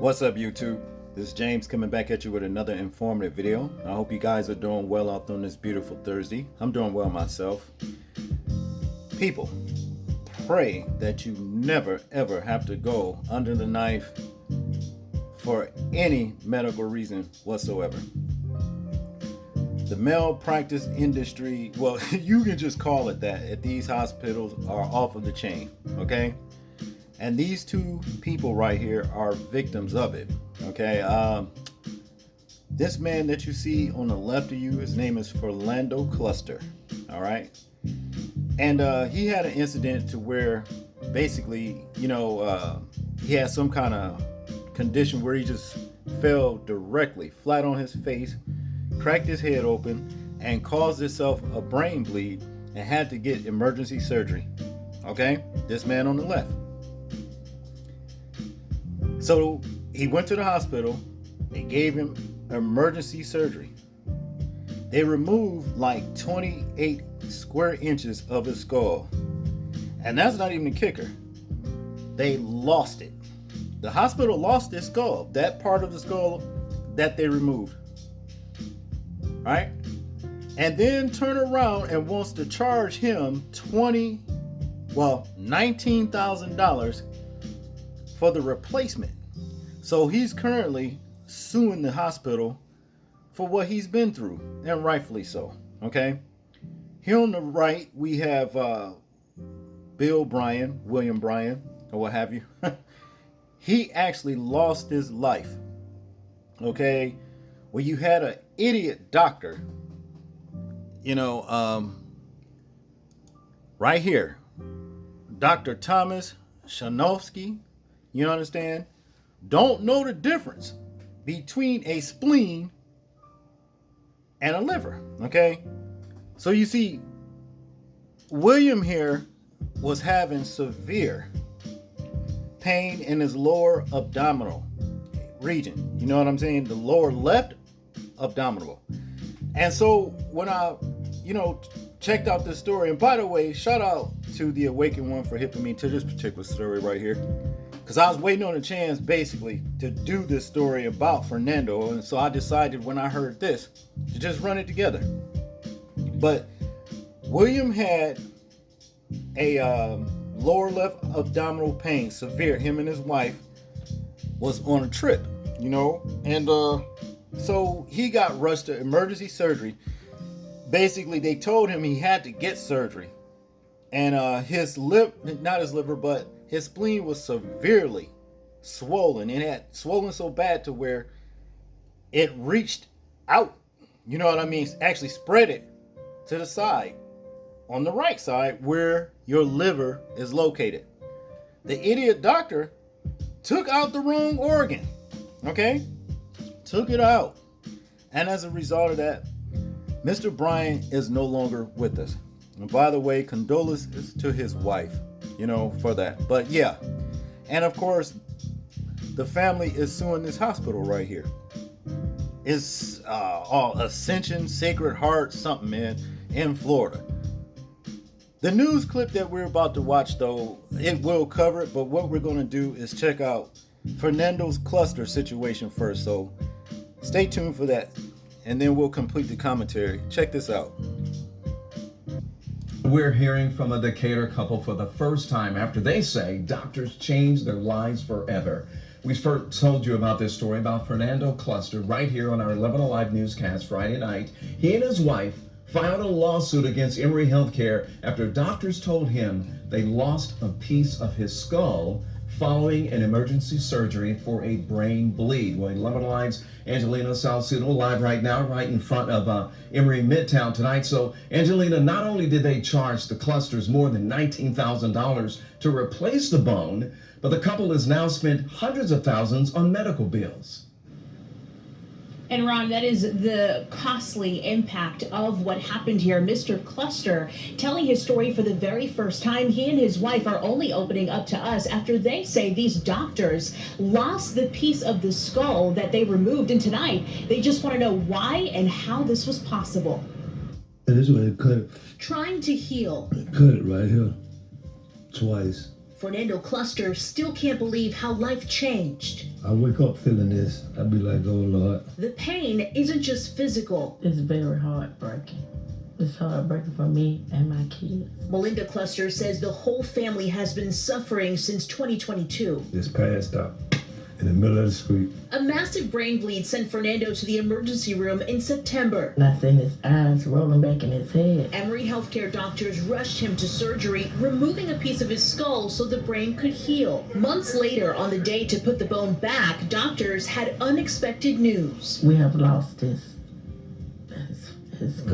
What's up, YouTube? This is James coming back at you with another informative video. I hope you guys are doing well out on this beautiful Thursday. I'm doing well myself. People, pray that you never ever have to go under the knife for any medical reason whatsoever. The malpractice industry, well, you can just call it that, at these hospitals are off of the chain, okay? And these two people right here are victims of it, okay? This man that you see on the left of you, his name is Fernando Cluster, all right? And he had an incident to where basically, he had some kind of condition where he just fell directly flat on his face, cracked his head open, and caused himself a brain bleed and had to get emergency surgery, okay? This man on the left. So he went to the hospital. They gave him emergency surgery. They removed like 28 square inches of his skull. And that's not even the kicker. They lost it. The hospital lost his skull, that part of the skull that they removed. Right? And then turn around and wants to charge him $19,000 for the replacement. So he's currently suing the hospital for what he's been through, and rightfully so, okay? Here on the right, we have William Bryan, or what have you. He actually lost his life, okay? Well, you had an idiot doctor, right here, Dr. Thomas Shanovsky, you understand? Don't know the difference between a spleen and a liver, okay? So you see, William here was having severe pain in his lower abdominal region. You know what I'm saying? The lower left abdominal. And so when I, checked out this story, and by the way, shout out to the Awakened One for hipping me to this particular story right here. Because I was waiting on a chance, basically, to do this story about Fernando. And so I decided when I heard this to just run it together. But William had a lower left abdominal pain, severe. Him and his wife was on a trip, and so he got rushed to emergency surgery. Basically, they told him he had to get surgery. And his spleen was severely swollen. It had swollen so bad to where it reached out. You know what I mean? Actually spread it to the side, on the right side where your liver is located. The idiot doctor took out the wrong organ, okay? Took it out. And as a result of that, Mr. Bryan is no longer with us. And by the way, condolences to his wife, for that. But yeah, and of course, the family is suing this hospital right here. It's Ascension Sacred Heart something, man, in Florida. The news clip that we're about to watch, though, it will cover it, but what we're going to do is check out Fernando's cluster situation first. So stay tuned for that, and then we'll complete the commentary. Check this out. We're hearing from a Decatur couple for the first time after they say doctors changed their lives forever. We first told you about this story about Fernando Cluster right here on our 11 Alive newscast Friday night. He and his wife filed a lawsuit against Emory Healthcare after doctors told him they lost a piece of his skull following an emergency surgery for a brain bleed. Well, 11 Alive's Angelina Salcido live right now, right in front of Emory Midtown tonight. So, Angelina, not only did they charge the Clusters more than $19,000 to replace the bone, but the couple has now spent hundreds of thousands on medical bills. And Ron, that is the costly impact of what happened here. Mr. Cluster telling his story for the very first time. He and his wife are only opening up to us after they say these doctors lost the piece of the skull that they removed. And tonight, they just want to know why and how this was possible. And this is when they cut it. Trying to heal. They cut it right here. Twice. Fernando Cluster still can't believe how life changed. I wake up feeling this. I be like, oh Lord. The pain isn't just physical. It's very heartbreaking. It's heartbreaking for me and my kids. Melinda Cluster says the whole family has been suffering since 2022. Just passed out in the middle of the street. A massive brain bleed sent Fernando to the emergency room in September. And I seen his eyes rolling back in his head. Emory healthcare doctors rushed him to surgery, removing a piece of his skull so the brain could heal. Months later, on the day to put the bone back, doctors had unexpected news. We have lost his skull.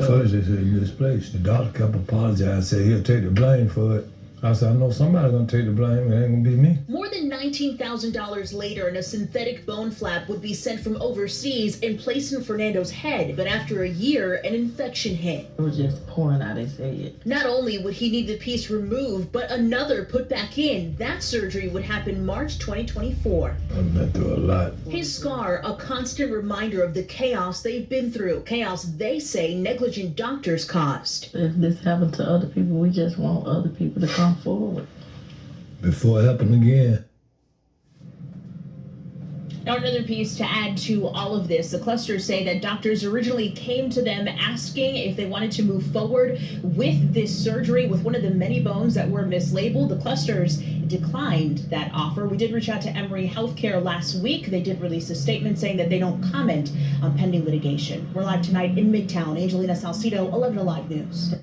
First they said misplaced. The doctor kept apologizing, said he'll take the blame for it. I said, I know somebody's gonna take the blame, it ain't gonna be me. More than $19,000 later, and a synthetic bone flap would be sent from overseas and placed in Fernando's head. But after a year, an infection hit. It was just pouring out his head. Not only would he need the piece removed, but another put back in. That surgery would happen March 2024. I've been through a lot. His scar, a constant reminder of the chaos they've been through. Chaos they say negligent doctors caused. If this happened to other people, we just want other people to come forward. Before it happened again. Now, another piece to add to all of this, the clusters say that doctors originally came to them asking if they wanted to move forward with this surgery with one of the many bones that were mislabeled. The clusters declined that offer. We did reach out to Emory Healthcare last week. They did release a statement saying that they don't comment on pending litigation. We're live tonight in Midtown. Angelina Salcido, 11 Alive News.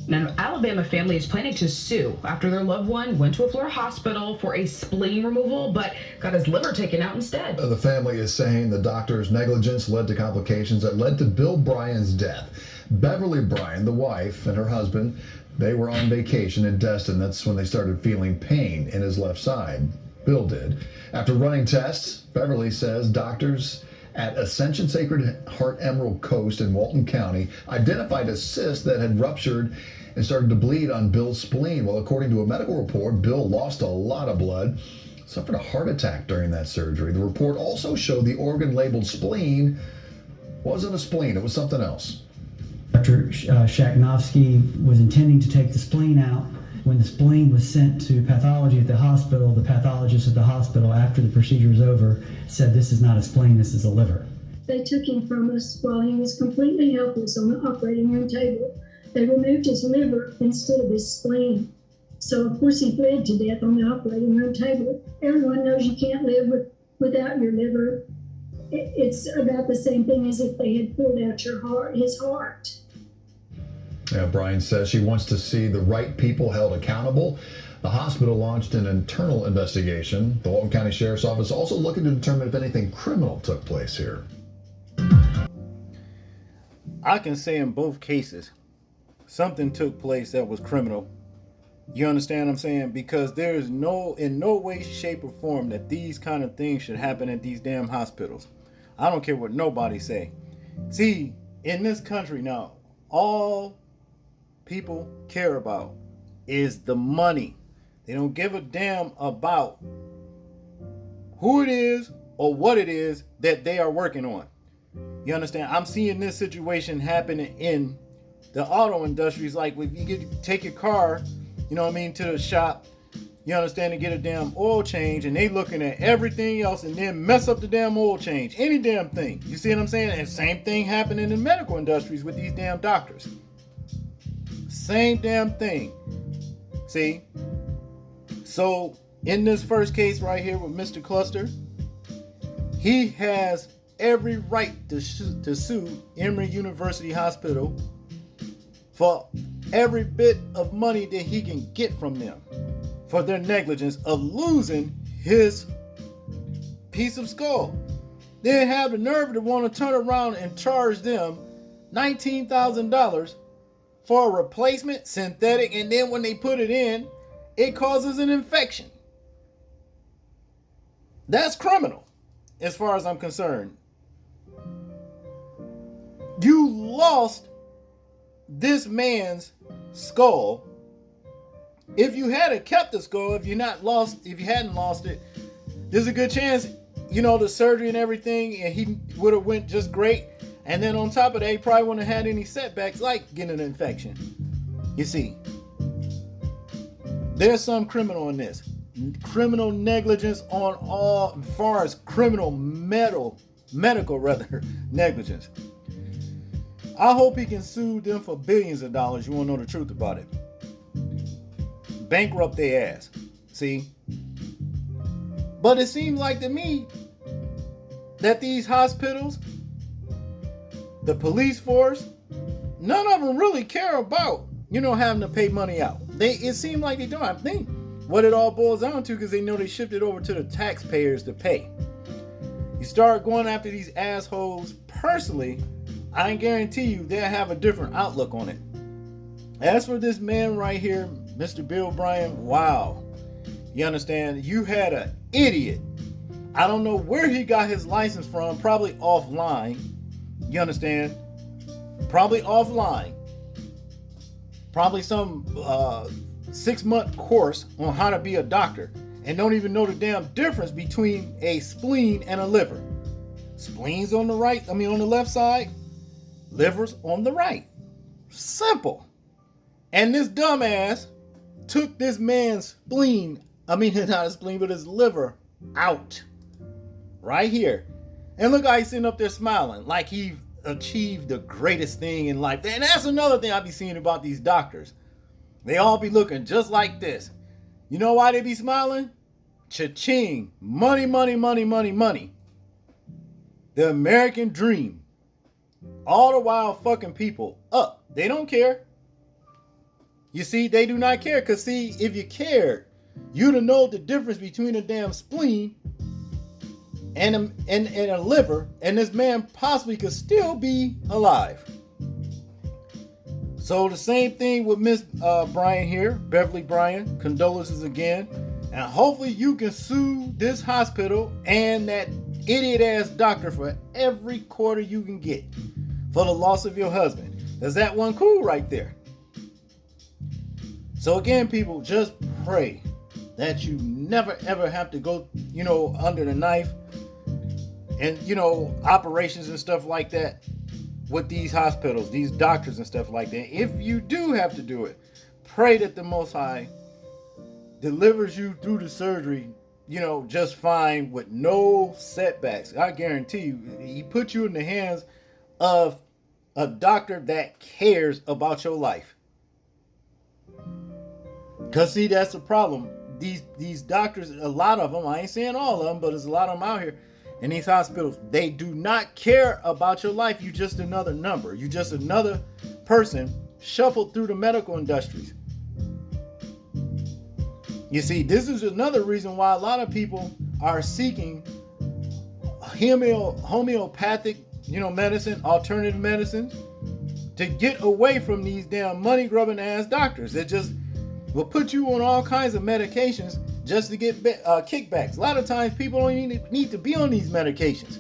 Now, an Alabama family is planning to sue after their loved one went to a Florida hospital for a spleen removal, but got his liver taken out instead. The family is saying the doctor's negligence led to complications that led to Bill Bryan's death. Beverly Bryan, the wife, and her husband, they were on vacation in Destin. That's when they started feeling pain in his left side. Bill did. After running tests, Beverly says doctors at Ascension Sacred Heart Emerald Coast in Walton County identified a cyst that had ruptured and started to bleed on Bill's spleen. Well, according to a medical report, Bill lost a lot of blood, suffered a heart attack during that surgery. The report also showed the organ labeled spleen wasn't a spleen, it was something else. Dr. Shaknovsky was intending to take the spleen out. When the spleen was sent to pathology at the hospital, the pathologist at the hospital, after the procedure was over, said this is not a spleen, this is a liver. They took him from us while he was completely helpless on the operating room table. They removed his liver instead of his spleen. So of course he bled to death on the operating room table. Everyone knows you can't live without your liver. It's about the same thing as if they had pulled out his heart. Yeah, Bryan says she wants to see the right people held accountable. The hospital launched an internal investigation. The Walton County Sheriff's Office also looking to determine if anything criminal took place here. I can say in both cases, something took place that was criminal. You understand what I'm saying? Because there is in no way, shape, or form that these kind of things should happen at these damn hospitals. I don't care what nobody say. See, in this country now, all people care about is the money. They don't give a damn about who it is or what it is that they are working on. You understand? I'm seeing this situation happening in the auto industries. Like if you take your car, you know what I mean, to the shop, you understand, to get a damn oil change, and they looking at everything else and then mess up the damn oil change. Any damn thing. You see what I'm saying? And same thing happening in medical industries with these damn doctors. Same damn thing. See? So in this first case right here with Mr. Cluster, he has every right to sue Emory University Hospital for every bit of money that he can get from them for their negligence of losing his piece of skull. They have the nerve to want to turn around and charge them $19,000 for a replacement synthetic, and then when they put it in, it causes an infection. That's criminal as far as I'm concerned. You lost this man's skull. If you had kept the skull, if you hadn't lost it, there's a good chance, the surgery and everything, and he would have went just great. And then on top of that, he probably wouldn't have had any setbacks like getting an infection. You see, there's some criminal in this. criminal negligence on all, as far as criminal medical negligence. I hope he can sue them for billions of dollars. You want to know the truth about it? Bankrupt their ass. See? But it seems like to me that these hospitals, the police force, none of them really care about, having to pay money out. It seems like they don't. I think what it all boils down to, because they know they shifted over to the taxpayers to pay. You start going after these assholes personally, I guarantee you they'll have a different outlook on it. As for this man right here, Mr. Bill Bryan, wow. You understand? You had an idiot. I don't know where he got his license from, probably offline. You understand? Probably offline. Probably some 6-month course on how to be a doctor, and don't even know the damn difference between a spleen and a liver. Spleen's on the right, on the left side, liver's on the right. Simple. And this dumbass took this man's spleen, not his spleen, but his liver out. Right here. And look how he's sitting up there smiling, like he achieved the greatest thing in life. And that's another thing I be seeing about these doctors. They all be looking just like this. You know why they be smiling? Cha-ching. Money, money, money, money, money. The American dream. All the while fucking people up. They don't care. You see, they do not care. Because see, if you cared, you'd have known the difference between a damn spleen and a liver, and this man possibly could still be alive. So the same thing with Miss Bryan here, Beverly Bryan. Condolences again. And hopefully you can sue this hospital and that idiot ass doctor for every quarter you can get for the loss of your husband. Is that one cool right there? So again, people, just pray that you never ever have to go, under the knife and, operations and stuff like that with these hospitals, these doctors and stuff like that. If you do have to do it, pray that the Most High delivers you through the surgery, just fine with no setbacks. I guarantee you, he put you in the hands of a doctor that cares about your life. Because see, that's the problem. These doctors, a lot of them, I ain't saying all of them, but there's a lot of them out here in these hospitals. They do not care about your life. You just another number. You just another person shuffled through the medical industries. You see, this is another reason why a lot of people are seeking homeopathic, medicine, alternative medicine, to get away from these damn money grubbing ass doctors that just will put you on all kinds of medications just to get kickbacks. A lot of times people don't even need to be on these medications.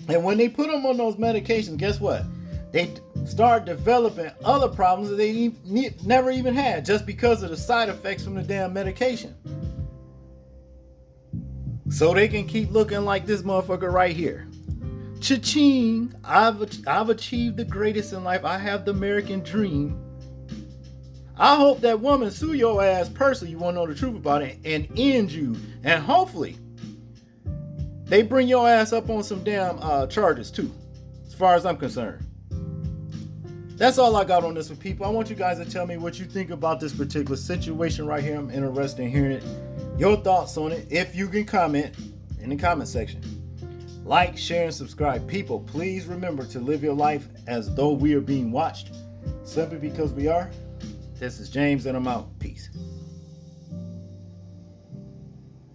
And when they put them on those medications, guess what? They start developing other problems that they never even had just because of the side effects from the damn medication. So they can keep looking like this motherfucker right here. Cha-ching! I've achieved the greatest in life. I have the American dream. I hope that woman sue your ass personally, you want to know the truth about it, and end you. And hopefully, they bring your ass up on some damn charges too, as far as I'm concerned. That's all I got on this one, people. I want you guys to tell me what you think about this particular situation right here. I'm interested in hearing your thoughts on it. If you can comment in the comment section. Like, share, and subscribe. People, please remember to live your life as though we are being watched. Simply because we are. This is James, and I'm out. Peace.